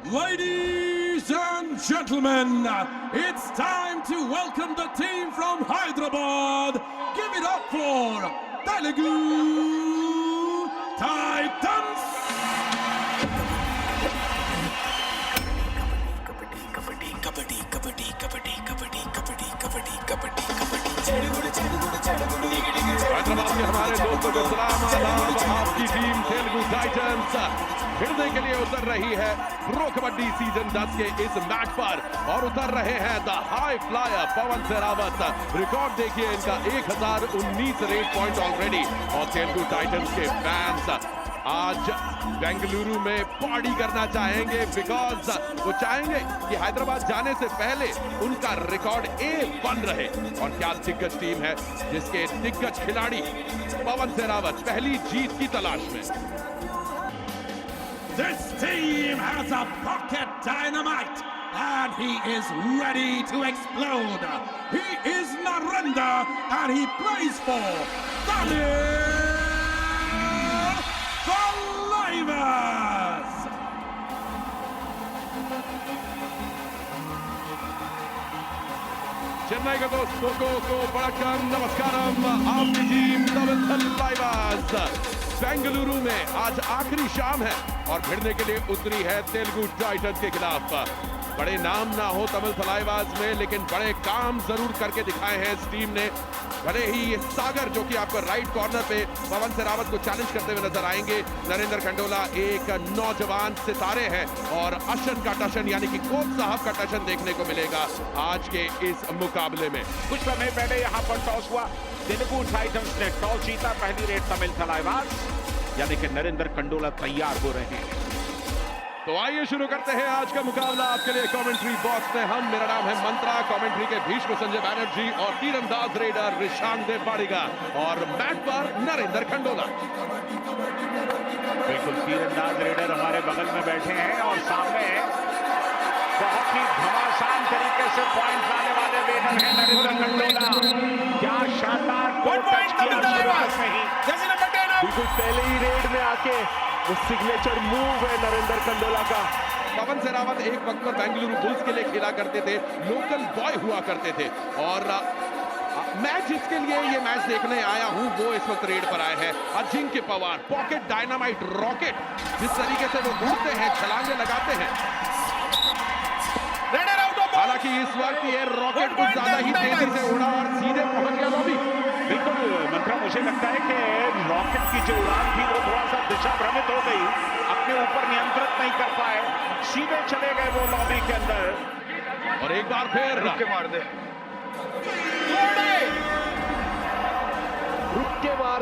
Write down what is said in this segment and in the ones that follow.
Ladies and gentlemen, it's time to welcome the team from Hyderabad. Give it up for Telugu Titans. Hyderabad के हमारे दोस्तों को सलाम आदाब। आपकी टीम तेलुगु टाइटंस भिड़ने के लिए उतर रही है प्रो कबड्डी सीजन 10 के इस मैच पर और उतर रहे हैं the high flyer Pawan Sherawat. Record देखिए इनका 1019 रेट पॉइंट ऑलरेडी। और तेलुगु टाइटंस के फैंस आज बेंगलुरु में पार्टी करना चाहेंगे बिकॉज वो चाहेंगे कि हैदराबाद जाने से पहले उनका रिकॉर्ड A1 रहे। और क्या दिग्गज टीम है जिसके दिग्गज खिलाड़ी पवन शेरावत पहली जीत की तलाश में। This team has a pocket dynamite and he is ready to explode. He is Narendra and he plays for Thalivas. Chennai के दोस्तों को बड़ा नमस्कारम। आपकी टीम Thalivas बेंगलुरु में आज आखिरी शाम है और भिड़ने के लिए उतरी है तेलुगु टाइटंस के खिलाफ। बड़े नाम ना हो तमिल थलाइवास में, लेकिन बड़े काम जरूर करके दिखाए हैं इस टीम ने। भले ही ये सागर जो कि आपको राइट कॉर्नर पे पवन शेरावत को चैलेंज करते हुए नजर आएंगे। नरेंद्र खंडोला एक नौजवान सितारे हैं और अशन का टशन यानी कि कोच साहब का टशन देखने को मिलेगा आज के इस मुकाबले में। कुछ समय पहले यहाँ पर टॉस हुआ, तेलुगु टाइटंस ने टॉस जीता, पहली रेड तमिल थलाइवास यानी कि नरेंद्र खंडोला तैयार हो रहे हैं। तो आइए शुरू करते हैं आज का मुकाबला। आपके लिए कमेंट्री बॉक्स में हम, मेरा नाम है मंत्रा, कमेंट्री के भीष्म संजय बैनर्जी और तीरंदाज रेडर रिशांग देव पाड़ीगा और मैट पर नरेंद्र खंडोला। बिल्कुल तीरंदाज रेडर हमारे बगल में बैठे हैं और सामने बहुत ही घमासान तरीके से पॉइंट लाने वाले रेडर हैं नरेंद्र खंडोला। क्या शानदार बिल्कुल पहले ही रेड में आके वो सिग्नेचर मूव है नरेंद्र खंडोला का। पवन शेरावत एक वक्त पर बेंगलुरु बुल्स के लिए खेला करते थे, लोकल बॉय हुआ करते थे और मैं जिसके लिए ये मैच देखने आया हूं वो इस वक्त रेड पर आए हैं Ajinkya Pawar. Pocket dynamite rocket, जिस तरीके से वो उड़ते हैं, छलांगे लगाते हैं। हालांकि इस वक्त ये रॉकेट कुछ ज्यादा ही तेजी से उड़ा और सीधे पहुंच गया लॉबी। बिल्कुल मंत्रा, मुझे लगता है कि रॉकेट की जो उड़ान थी वो थोड़ा सा दिशा भ्रमित हो गई, अपने ऊपर नियंत्रित नहीं कर पाए, सीधे चले गए वो लॉबी के अंदर। और एक बार फिर रुक के मार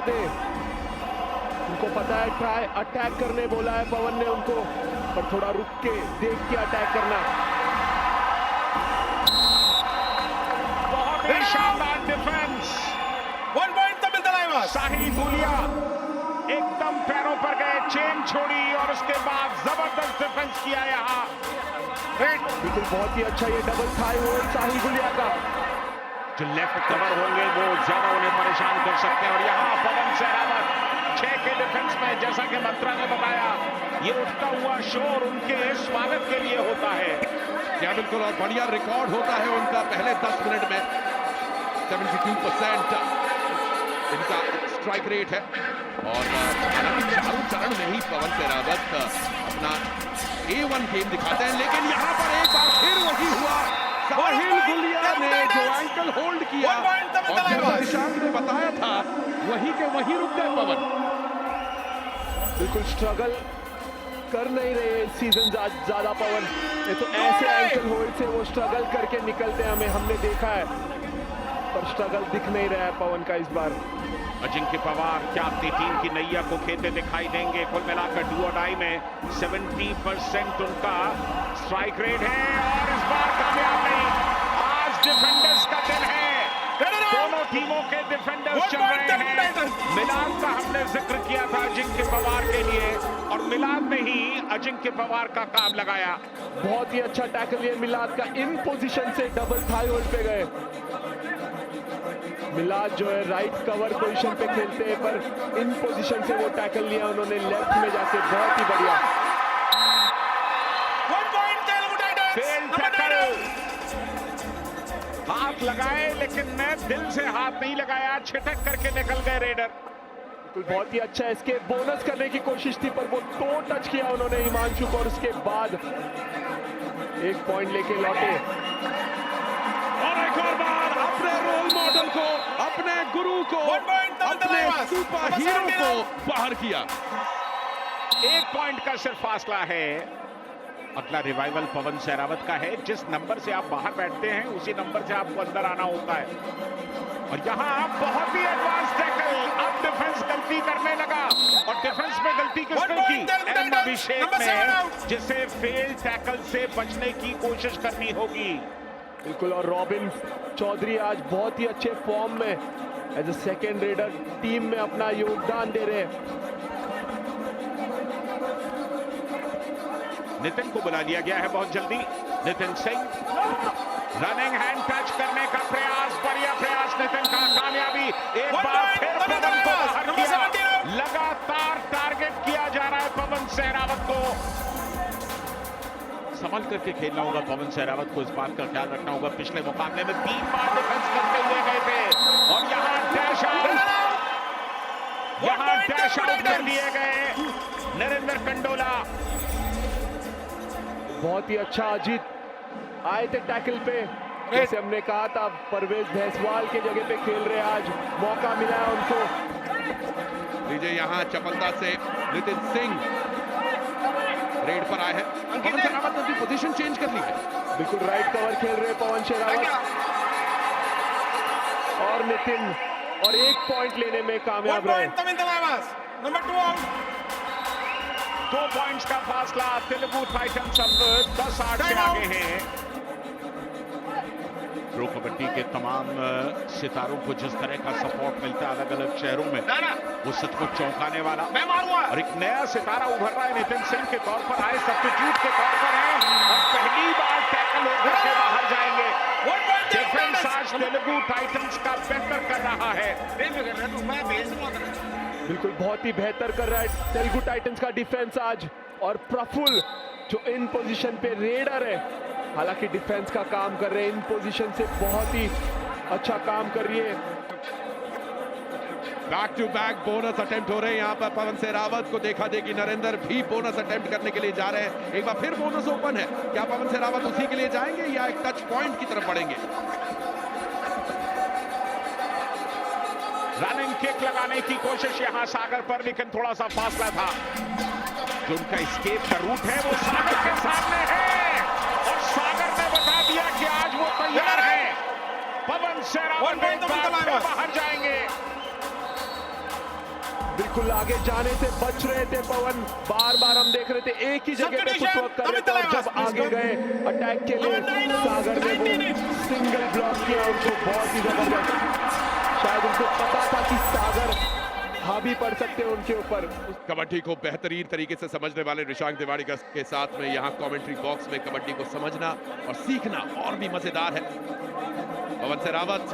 दे। उनको पता है ट्राई अटैक करने बोला है पवन ने उनको, पर थोड़ा रुक के देख के अटैक करना। बहुत ही शानदार डिफेंस। 1 पॉइंट तमिल थलाइवास। शाही गुलिया एकदम पैरों पर गए, चेन छोड़ी और उसके बाद जबरदस्त डिफेंस किया यहाँ। बिल्कुल बहुत ही अच्छा ये डबल थाई होल्ड शाही गुलिया का। जो लेफ्ट कवर होंगे वो ज्यादा उन्हें परेशान कर सकते हैं। और यहाँ पवन शेरावत 6 के डिफेंस में, जैसा कि मंत्रा ने बताया, ये उठता हुआ शोर उनके स्वागत के लिए होता है। क्या बिल्कुल, और बढ़िया रिकॉर्ड होता है उनका पहले 10 मिनट में 72% इनका स्ट्राइक रेट है। और चालू चरण में ही पवन शेरावत अपना A1 गेम दिखाते हैं, लेकिन यहाँ पर एक बार फिर वही हुआ। साहिल गुलिया ने जो एंकल होल्ड किया और जैसा निशांत ने बताया था वहीं के वहीं रुक गए पवन। बिल्कुल स्ट्रगल कर नहीं रहे सीजन ज्यादा पवन, ये तो ऐसे एंकल होल्ड से वो स्ट्रगल करके निकलते हैं, हमें हमने देखा है, पर स्ट्रगल दिख नहीं रहा है पवन का इस बार। अजिंक्य पवार क्या अपनी टीम की नैया को खेते दिखाई देंगे? कुल मिलाकर डू और डाई में 70% उनका स्ट्राइक रेट है और इस बार कामयाब नहीं। आज डिफेंडर्स का दिन है, दोनों टीमों के डिफेंडर्स चल रहे हैं। मिलान का हमने जिक्र किया था अजिंक्य पवार के लिए और मिलान में ही अजिंक्य पवार का काम लगाया। बहुत ही अच्छा टैकल ये मिलाद का, इन पोजीशन से डबल थाई होल्ड पे गए। मिलाद जो है राइट कवर पोजीशन पे खेलते हैं, पर इन पोजीशन से वो टैकल लिया उन्होंने लेफ्ट में जाके, बहुत ही बढ़िया। हाथ लगाए लेकिन दिल से हाथ नहीं लगाया, छिटक करके निकल गए रेडर। बहुत ही अच्छा इसके बोनस करने की कोशिश थी, पर वो तो टच किया उन्होंने हिमांशु को और उसके बाद एक पॉइंट लेके लौटे। और एक और बार अपने रोल मॉडल को, अपने गुरु को, अपने सुपर हीरो को बाहर किया। एक पॉइंट का सिर्फ फासला है। अगला रिवाइवल पवन सहरावत का है। जिस नंबर से आप बाहर बैठते हैं उसी नंबर से आपको अंदर आना होता है। और यहां बहुत ही एडवांस टैकल, अब डिफेंस गलती करने लगा और डिफेंस में गलती किसने की? एम अभिषेक ने, जिसे फेल टैकल से बचने की कोशिश करनी होगी। बिल्कुल, और रॉबिन चौधरी आज बहुत ही अच्छे फॉर्म में as a second raider team में अपना योगदान दे रहे हैं। नितिन को बुला लिया गया है बहुत जल्दी। Nitin Singh running hand touch करने का प्रयास, बढ़िया प्रयास नितिन का, कामयाबी। एक बार फिर पवन को बाहर किया। लगातार टारगेट किया जा रहा है पवन सहरावत को। संभल करके खेलना होगा पवन सहरावत को, इस बात का ख्याल रखना होगा। पिछले मुकाबले में 3 बार डिफेंस करते हुए गए थे और यहां डैश आउट कर दिए गए नरेंद्र कंडोला। बहुत ही अच्छा अजीत आए थे टैकल पे, जैसे हमने कहा था परवेज भैंसवाल के जगह पे खेल रहे, आज मौका मिला है उनको। लीजिए यहां चपलता से नितिन सिंह रेड पर आए हैं। पवन सहरावत ने अपनी पोजीशन चेंज कर ली है। बिल्कुल राइट कवर खेल रहे पवन सहरावत और नितिन, और एक पॉइंट लेने में कामयाब रहे। 2 पॉइंट्स का फासला। तेलुगु टाइटंस अब 10-8 से आगे हैं। प्रो कबड्डी के तमाम सितारों को जिस तरह का सपोर्ट मिलता है अलग अलग शहरों में, वो सचमुच चौंकाने वाला। और एक नया सितारा उभर रहा है, नितिन सिंह के तौर पर आए, सब्स्टिट्यूट के तौर पर है और पहली बार टैकल होकर के बाहर जाएंगे। डिफेंस आज तेलुगु टाइटंस का बेहतर कर रहा है। बिल्कुल बहुत ही बेहतर कर रहा है तेलुगु टाइटंस का डिफेंस आज। और प्रफुल्ल जो इन पोजीशन पे रेडर है, हालांकि डिफेंस का काम कर रहे हैं, इन पोजीशन से बहुत ही अच्छा काम कर रही है। Back to back bonus attempt हो रहे हैं यहाँ पर। पवन सहरावत को देखा देखी नरेंद्र भी बोनस अटेम्प्ट करने के लिए जा रहे हैं। एक बार फिर बोनस ओपन है। क्या पवन सहरावत उसी के लिए जाएंगे या एक टच पॉइंट की तरफ बढ़ेंगे? रनिंग किक लगाने की कोशिश यहां सागर पर, लेकिन थोड़ा सा फासला था। जो उनका एस्केप का रूट है वो सागर के सामने है और सागर ने बता दिया कि आज वो तैयार है। पवन सहरावत एक बार फिर बाहर जाएंगे। बिल्कुल आगे जाने से बच रहे थे पवन, बार बार हम देख रहे थे एक ही जगह पे फुटवर्क कर रहे थे और जब आगे गए अटैक के लिए सागर ने वो सिंगल ब्लॉक किया उनको, बहुत ही जबरदस्त। शायद उनको पता था कि सागर हावी पड़ सकते हैं उनके ऊपर। कबड्डी को बेहतरीन तरीके से समझने वाले ऋषांक तिवारी के साथ में यहाँ कमेंट्री बॉक्स में कबड्डी को समझना और सीखना और भी मजेदार है। पवन सहरावत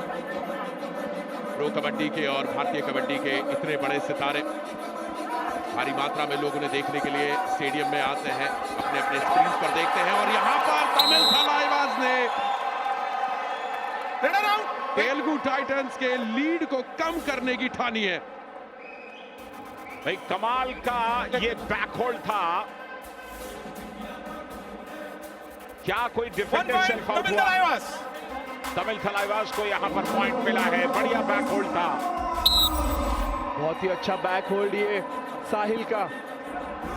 प्रो कबड्डी के और भारतीय कबड्डी के इतने बड़े सितारे, भारी मात्रा में लोग उन्हें देखने के लिए स्टेडियम में आते हैं, अपने अपने स्क्रीन पर देखते हैं। और यहाँ पर तमिल थलाइवास ने तेलुगु टाइटंस के लीड को कम करने की ठानी है। भाई कमाल का ये बैक होल्ड था। क्या कोई डिफेंडर सेल्फ आउट हुआ? तमिल थलाइवास को यहां पर पॉइंट मिला है। बढ़िया बैक होल्ड था, बहुत ही अच्छा बैक होल्ड ये साहिल का।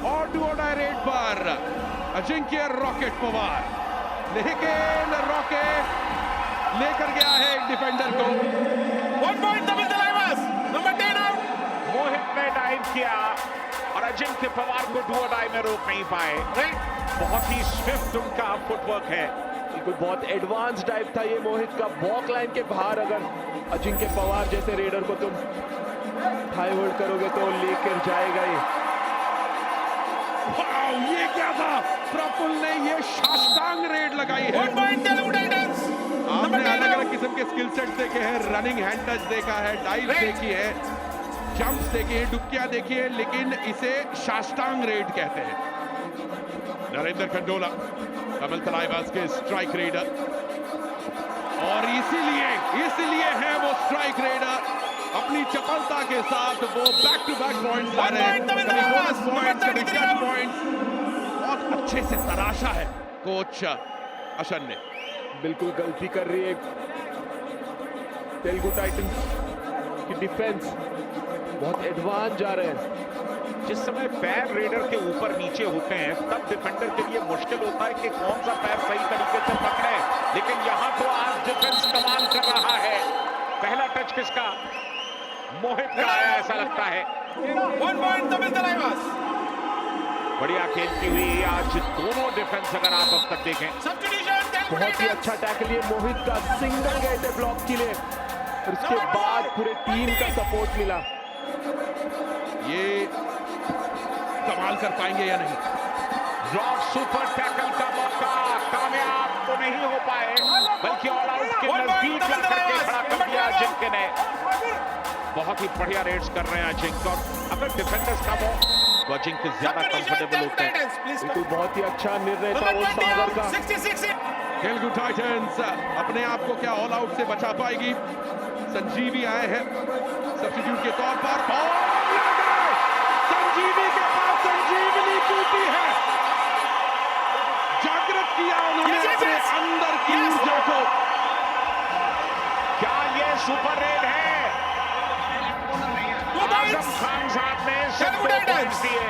और डुओडाई रेड पर अजिंक्य रॉकेट पवार, लेकिन रॉकेट लेकर गया है एक डिफेंडर को। 1 point Tamil Thalaivas, number 10 out. Mohit ने डाइव किया और अजिंक्य पवार को डुओडाई में रोक नहीं पाए। बहुत ही स्विफ्ट उनका फुटवर्क है। बिल्कुल बहुत एडवांस डाइव था ये मोहित का। वॉक लाइन के बाहर अगर अजिंक्य पवार जैसे रेडर को तुम हाई होल्ड करोगे तो लेकर जाएगा ये क्या था? प्रफुल्ल ने ये शास्त्रांग रेड लगाई है। 1 पॉइंट तेलुगु टाइटंस। आपने अलग अलग किस्म के स्किल सेट देखे हैं, रनिंग हैंड टच देखा है, डाइव देखी है, जंप्स देखी है, डुबकियां देखी है, लेकिन इसे शास्त्रांग रेड कहते हैं। नरेंद्र कंडोला तमिल थलाइवास के स्ट्राइक रेडर। और इसीलिए है वो स्ट्राइक रेडर अपनी चपलता के साथ वो बैक टू बैक पॉइंट्स ला रहे हैं, कभी बोनस पॉइंट्स, कभी टच पॉइंट्स। बहुत अच्छे से तराशा है कोच अशन ने। बिल्कुल गलती कर रही है तेलुगु टाइटंस की डिफेंस, बहुत एडवांस जा रहे हैं। जिस समय पैर रेडर के ऊपर नीचे होते हैं तब डिफेंडर के लिए मुश्किल होता है कि कौन सा पैर सही तरीके से पकड़े, लेकिन यहां तो आज डिफेंस कमाल कर रहा है। पहला टच किसका? मोहित का आया ऐसा लगता है। 1 point तमिल तलाइवास। बढ़िया खेलती हुई आज दोनों डिफेंस अगर आप अब तक देखें। बहुत ही अच्छा टैकल ये मोहित का, सिंगल गए थे ब्लॉक के लिए और उसके बाद पूरे टीम का सपोर्ट मिला। ये कमाल कर पाएंगे या नहीं? ड्रॉप सुपर टैकल का मौका कामयाब तो नहीं हो पाए, बल्कि ऑल आउट के नजदीक करके खड़ा कर दिया अजिंक्य ने। बहुत ही बढ़िया रेड्स कर रहे हैं अजिंक्य, और अगर डिफेंडर्स कम हो तो अजिंक्य ज्यादा कंफर्टेबल होते हैं। बिल्कुल बहुत ही अच्छा निर्णय था वो सागर का। तेलुगु टाइटंस अपने आप को क्या ऑल आउट से बचा पाएगी? संजीवी आए हैं सब्स्टिट्यूट के तौर पर, संजीवी के पास संजीवनी टूटी है। जागृत किया उन्होंने अपने अंदर की ऊर्जा को। क्या ये सुपर रेड है? आजम खान साहब ने सिर्फ 2 पॉइंट्स दिए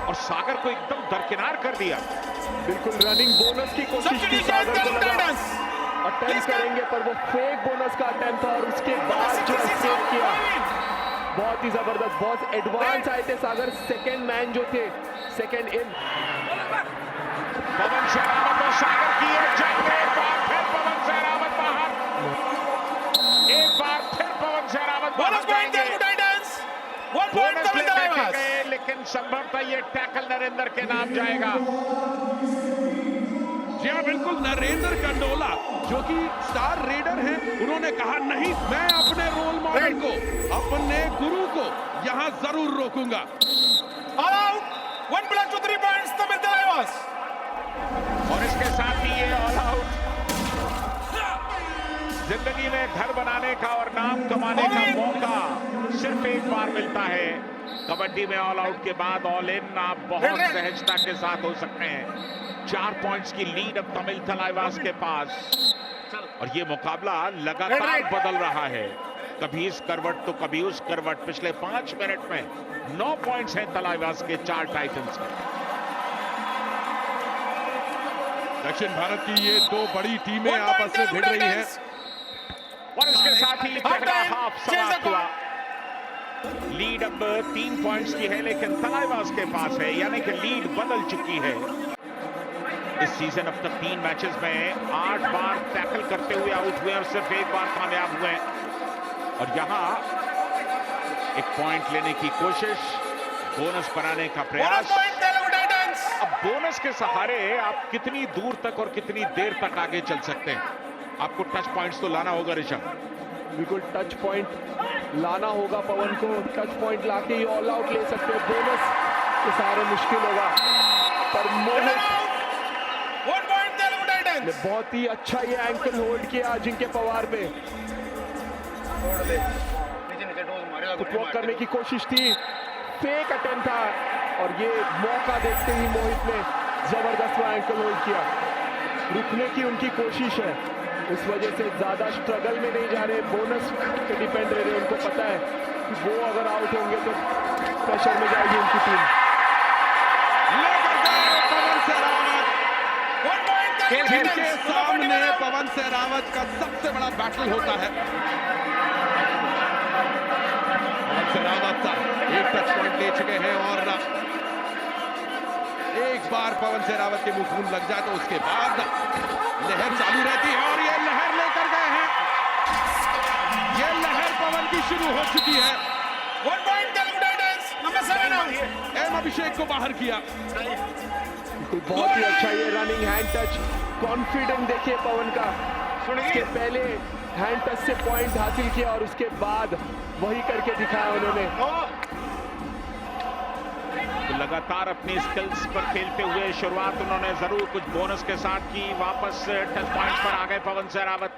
और सागर को एकदम दरकिनार कर दिया। बिल्कुल रनिंग बोनस की कोशिश की सागर को, लगा अटेम्प्ट करेंगे पर वो फेक बोनस का अटेम्प्ट था और उसके बाद जो सेव किया, बहुत ही जबरदस्त, बहुत एडवांस आए थे सागर। सेकंड मैन जो थे, सेकंड इन। पवन सहरावत और सागर की एक जंग, एक बार फिर पवन सहरावत बाहर, एक बार फिर पवन सहरावत बाहर जाएंगे। बोनस लेके गए, लेकिन संभवतः ये टैकल नरेंद्र के नाम जाएगा। जी हाँ, बिल्कुल नरेंद्र कंडोला जो कि स्टार रेडर हैं, उन्होंने कहा नहीं, मैं अपने रोल मॉडल को, अपने गुरु को यहां जरूर रोकूंगा। All out, 1 plus 2 3 points Tamil तलाइवास। और इसके साथ ही ये ऑल आउट जिंदगी में घर बनाने का और नाम कमाने का मौका सिर्फ एक बार मिलता है। कबड्डी में ऑल आउट के बाद ऑल इन आप बहुत सहजता के साथ हो सकते हैं। 4 पॉइंट्स की लीड अब तमिल तलाइवास के पास, और ये मुकाबला लगातार बदल रहा है, कभी इस करवट तो कभी उस करवट। पिछले 5 मिनट में 9 पॉइंट्स हैं तलाइवास के 4 टाइटंस के। दक्षिण भारत की ये 2 बड़ी टीमें आपस में भिड़ रही हैं और इसके साथ ही पहला हाफ समाप्त हुआ। लीड अब 3 पॉइंट्स की है, लेकिन तलाइवास के पास है, यानी कि लीड बदल चुकी है। इस सीजन अब तक 3 मैचेस में 8 बार टैकल करते हुए आउट हुए और सिर्फ 1 बार कामयाब हुए। और यहां एक पॉइंट लेने की कोशिश, बोनस बनाने का प्रयास। अब बोनस के सहारे आप कितनी दूर तक और कितनी देर तक आगे चल सकते हैं? आपको टच पॉइंट्स तो लाना होगा ऋषभ। बिल्कुल टच पॉइंट लाना होगा पवन को, टच पॉइंट लाके ही ऑल आउट ले सकते हैं। बोनस के सहारे मुश्किल होगा, पर मोहित ने बहुत ही अच्छा ये एंकल होल्ड किया अजिंक्य पवार पे। फुटवर्क करने की कोशिश थी, फेक अटेम्प्ट था, और ये मौका देखते ही मोहित ने जबरदस्त एंकल होल्ड किया। रुकने की उनकी कोशिश है, उस वजह से ज्यादा स्ट्रगल में नहीं जा रहे। बोनस पे डिपेंड रह रहे, उनको पता है कि वो अगर आउट होंगे तो प्रेशर में जाएगी उनकी टीम। पवन सहरावत के सामने पवन सहरावत का सबसे बड़ा बैटल होता है। पवन सहरावत एक टच पॉइंट ले चुके हैं और एक बार पवन सहरावत के मुंह खून लग जाए तो उसके बाद लहर चालू रहती है, और ये लहर लेकर गए हैं। ये लहर पवन की शुरू हो चुकी है। 1 point Telugu Titans, number 7 out. M Abhishek को बाहर किया। बहुत ही अच्छा ये रनिंग हैंड टच, कॉन्फिडेंट देखिए पवन का। उसके पहले हैंड टच से पॉइंट हासिल किया और उसके बाद वही करके दिखाया उन्होंने। तो लगातार अपनी स्किल्स पर खेलते हुए शुरुआत उन्होंने जरूर कुछ बोनस के साथ की। वापस टच पॉइंट्स पर आ गए पवन सहरावत।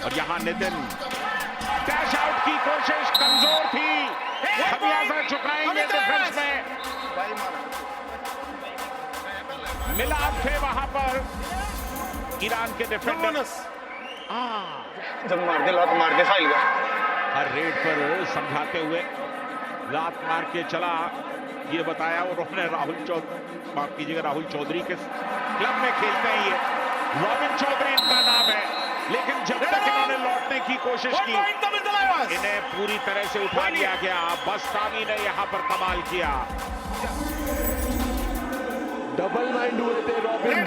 और यहां नितिन डैश आउट की कोशिश कमजोर थी, खमियाजा चुकाएंगे डिफेंस में। मिलाप थे वहां पर ईरान के डिफेंडर। जब मार दे साइल का हर रेड पर समझाते हुए लात मार के चला, ये बताया उन्होंने माफ कीजिएगा राहुल चौधरी के क्लब में खेलते हैं ये, रॉबिन चौधरी इनका नाम है, लेकिन जब तक इन्होंने लौटने की कोशिश की इन्हें पूरी तरह से उठा लिया गया। बस्तामी ने यहां पर कमाल किया। डबल माइंड हुए थे रॉबिन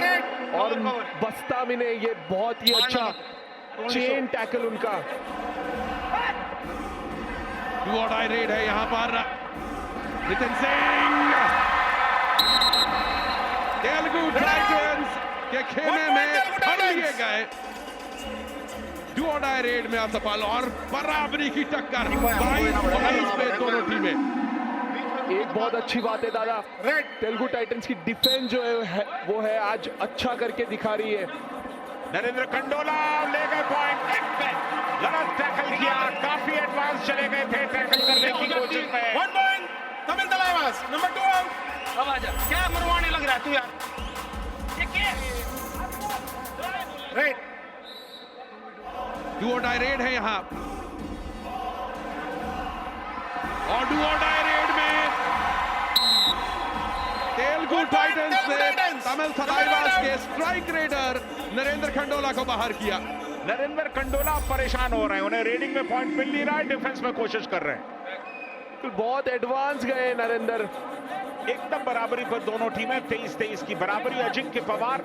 और बस्तामी ने, ये बहुत ही अच्छा चेन टैकल उनका। डू और डाई रेड है यहां पर। नितिन सिंह तेलुगु टाइटंस के खेमे में फर लिए गए। डू और डाई रेड में असफल और बराबरी की टक्कर 22-22 पे दोनों टीमें। एक बहुत अच्छी बात है दादा, तेलुगु टाइटंस की डिफेंस जो है वो है आज अच्छा करके दिखा रही है। नरेंद्र कंडोला ले गए पॉइंट, गलत टैकल किया, काफी एडवांस चले गए थे टैकल करने की कोशिश में। 1 पॉइंट तमिल तलाइवास, नंबर 2 आउट। अब आजा, क्या मरवाने लग रहा है तू यार? ये क्या रेड डू और डाई रेड है यहां और डू और डाई रेड में तेलुगु टाइटंस ने तमिल थलाइवास के स्ट्राइक रेडर नरेंद्र खंडोला को बाहर किया। नरेंद्र कंडोला परेशान हो रहे हैं, उन्हें रेडिंग में पॉइंट मिल नहीं रहा है, डिफेंस में कोशिश कर रहे हैं। बहुत एडवांस गए नरेंद्र। एकदम बराबरी पर दोनों टीमें, 23-23 की बराबरी। अजिंक्य पवार,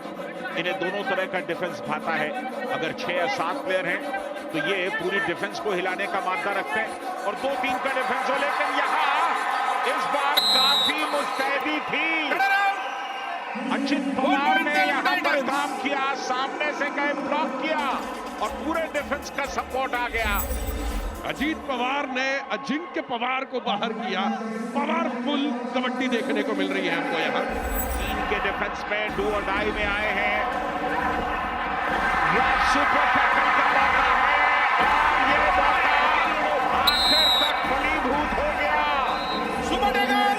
इन्हें दोनों तरह का डिफेंस भाता है। अगर 6 या 7 प्लेयर हैं तो ये पूरी डिफेंस को हिलाने का मादा रखते हैं और 2-3 का डिफेंस हो, लेकिन यहाँ इस बार काफी मुस्तैदी थी। अजित पवार ने यहाँ पर काम किया, सामने से गए ब्लॉक किया और पूरे डिफेंस का सपोर्ट आ गया। अजीत पवार ने अजिंक्य पवार को बाहर किया। पावरफुल कबड्डी देखने को मिल रही है हमको यहाँ। टीम के डिफेंस में डू और डाई में आए हैं। सुपर टैकल का मौका है और ये मौका आखिर तक फलीभूत हो गया। Super tackle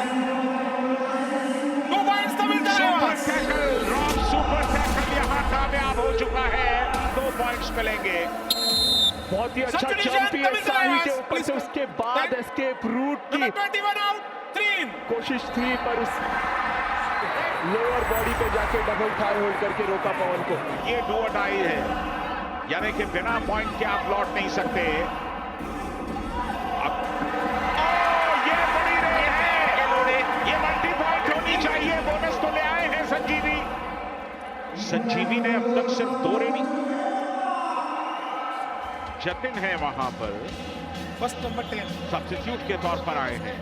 2 points Tamil Thalaivas. Super tackle, रॉब सुपर टैकल यहाँ कामयाब हो चुका है। 2 पॉइंट्स मिलेंगे। बहुत ही अच्छा जंप है साही के ऊपर से, उसके बाद एस्केप रूट की 21 आउट 3 कोशिश थी पर उस लोअर बॉडी पे जाके डबल थाई होल्ड करके रोका पवन को। ये डू और डाई है, यानी कि बिना पॉइंट के आप लौट नहीं सकते। अब ये बड़ी रेड है, ये मल्टी पॉइंट होनी चाहिए। बोनस तो ले आए हैं संजीवी। संजीवी ने अब तक सिर्फ 2 रेडी। जतिन है वहां पर, फर्स्ट नंबर 10 सब्स्टिट्यूट के तौर पर आए हैं।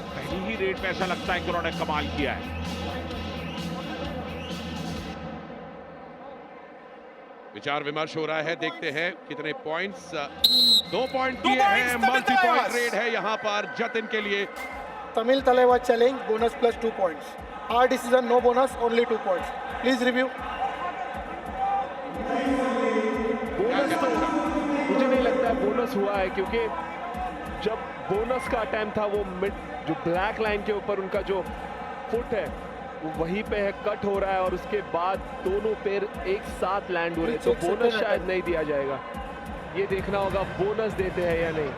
पहली ही रेड में ऐसा लगता है कि उन्होंने कमाल किया है। विचार विमर्श हो रहा है, देखते हैं कितने पॉइंट्स। 2 पॉइंट दिए हैं, मल्टी पॉइंट रेड है यहाँ पर जतिन के लिए। Tamil Talaiwas challenge bonus plus 2 points. Our decision no bonus, only 2 points. Please review. Bonus तो मुझे नहीं लगता है बोनस हुआ है, क्योंकि जब बोनस का अटेम्प्ट था वो मिड जो ब्लैक लाइन के ऊपर उनका जो फुट है वो वहीं पे है, कट हो रहा है और उसके बाद दोनों पैर एक साथ लैंड हो रहे हैं, तो बोनस शायद नहीं दिया जाएगा। ये देखना होगा बोनस देते हैं या नहीं।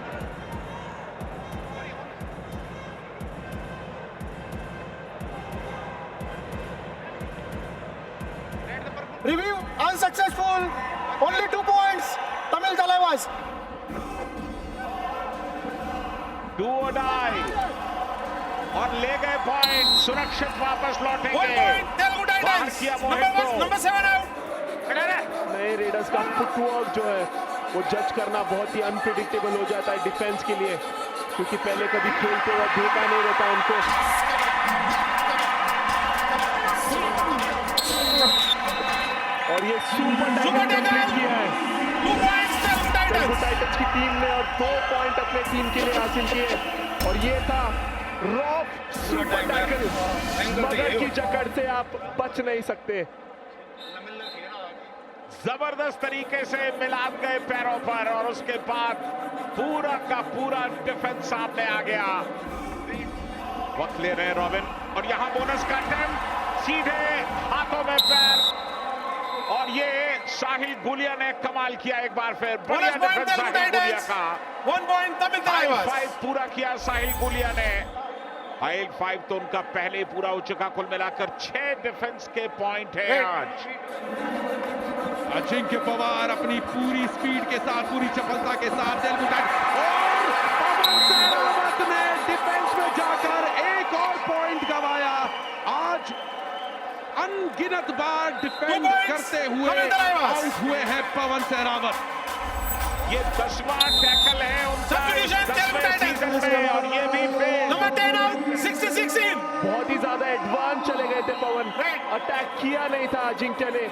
Review unsuccessful. Only 2 points. Tamil Talaiwas. Do और डाई और ले गए पॉइंट, सुरक्षित वापस लौटेंगे। 1 point Telugu Titans, number 7 out. नए रेडर्स का फुटवर्क जो है वो जज करना बहुत ही अनप्रिडिक्टेबल हो जाता है डिफेंस के लिए, क्योंकि पहले कभी खेलते हुए देखा नहीं रहता उनको। और ये सुपर टैकल किया है 2 पॉइंट्स तेलुगु टाइटंस की टीम ने और 2 पॉइंट अपने टीम के लिए हासिल किए। और ये था रॉफ सुपर टैकल, मगर की जकड़ से आप बच नहीं सकते। जबरदस्त तरीके से मिलान गए पैरों पर और उसके बाद पूरा का पूरा डिफेंस सामने आ गया। वक्त ले रहे रॉबिन और यहां बोनस का अटेम्प्ट, सीधे हाथों में पैर, और ये साहिल गुलिया ने कमाल किया एक बार फिर। बढ़िया डिफेंस साहिल गुलिया का। 1 point Tamil Talaivas. 5 पूरा किया साहिल गुलिया ने। 5 तो उनका पहले ही पूरा हो चुका। कुल मिलाकर 6 डिफेंस के पॉइंट है आज। अजिंक्य पवार अपनी पूरी स्पीड के साथ, पूरी चपलता के साथ तेलुगु टाइटंस, और पवन सहरावत ने डिफेंस में जाकर एक और पॉइंट गंवाया। आज अनगिनत बार डिफेंस करते हुए आउट हुए हैं पवन सहरावत। ये 10वां टैकल है उनका इस 10वें सीजन में, और ये भी Number 10 out, 60-16. बहुत ही ज्यादा एडवांस चले गए थे पवन, अटैक किया नहीं था अजिंक्य ने।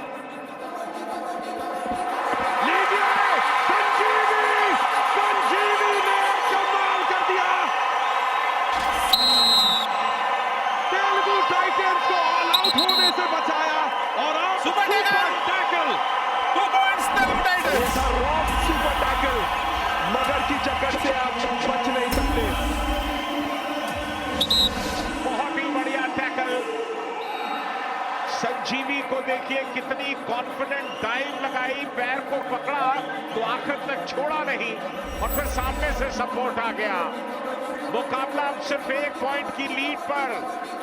संजीवी ने कमाल कर दिया। तेलुगु टाइटंस को ऑल आउट होने से बचाया, और अब super tackle. 2 points Telugu Titans. Rock super tackle, मगर की चक्कर से आप बच नहीं सकते। बहुत ही बढ़िया टैकल। संजीवी को देखिए कितनी कॉन्फिडेंट डाइव लगाई, पैर को पकड़ा तो आखिर तक छोड़ा नहीं, और फिर सामने से सपोर्ट आ गया। मुकाबला अब सिर्फ 1 पॉइंट की लीड पर।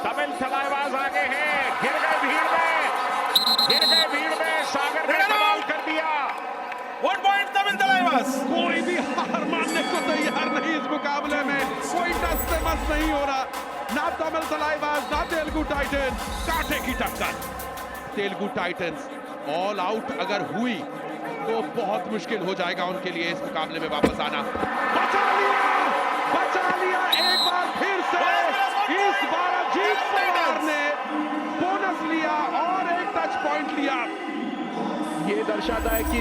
तमिल तलाईवाज आगे हैं, गिर गए भीड़ में, सागर ने कमाल कर दिया। 1 point Tamil Talaivas. कोई भी हार मानने को तैयार नहीं इस मुकाबले में। कोई टस से मस नहीं हो रहा, ना तमिल तलाईवाज ना तेलुगु टाइटंस। कांटे की टक्कर। तेलुगु टाइटंस ऑल आउट अगर हुई तो बहुत मुश्किल हो जाएगा उनके लिए इस मुकाबले में वापस आना। बचा लिया एक बार फिर से। इस बार अजीत पवार ने बोनस लिया और एक टच पॉइंट लिया। ये दर्शाता है कि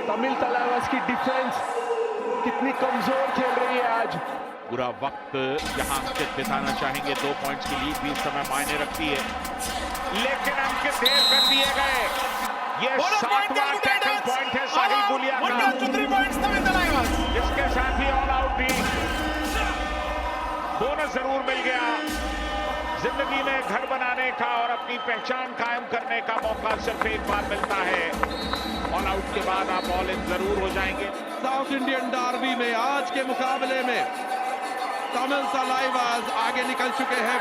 तमिल तलाईवास की डिफेंस कितनी कमजोर खेल रही है आज। पूरा वक्त यहां अंकित बिताना चाहेंगे। 2 पॉइंट्स की लीड भी इस समय मायने रखती है, लेकिन अंकित देर कर दिए गए। ये 7वां टैकल पॉइंट है साहिल गुलिया का। 3 points Tamil Talaivas. इसके साथ ही ऑल आउट भी। बोनस जरूर मिल गया। जिंदगी में घर बनाने का और अपनी पहचान कायम करने का मौका सिर्फ एक बार मिलता है। ऑल आउट के बाद आप ऑल इन जरूर हो जाएंगे। साउथ इंडियन डार्बी में आज के मुकाबले में तमिल तलाईवाज आगे निकल चुके हैं।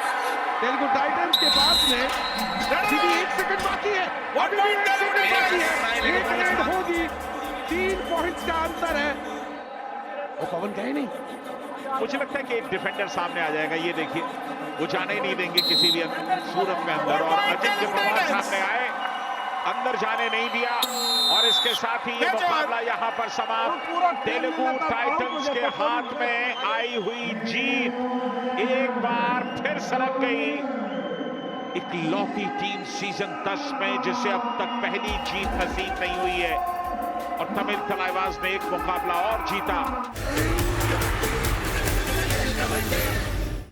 तेलुगु टाइटंस के पास में अभी 1 सेकंड बाकी है। 1 point Telugu Titans. एक रेड होगी, 3 पॉइंट्स का अंतर है। वो पवन गए नहीं। मुझे लगता है कि एक डिफेंडर सामने आ जाएगा। ये देखिए, वो जाने ही नहीं देंगे किसी भी सूरत में अंदर, और अजिंक्य पवार सामने आए, अंदर जाने नहीं दिया, और इसके साथ ही ये मुकाबला यहां पर समाप्त। तेलुगु टाइटंस के हाथ में आई हुई जीत एक बार फिर सरक गई। इकलौती टीम सीजन 10 में जिसे अब तक पहली जीत नसीब नहीं हुई है, और तमिल तलाईवाज ने एक मुकाबला और जीता।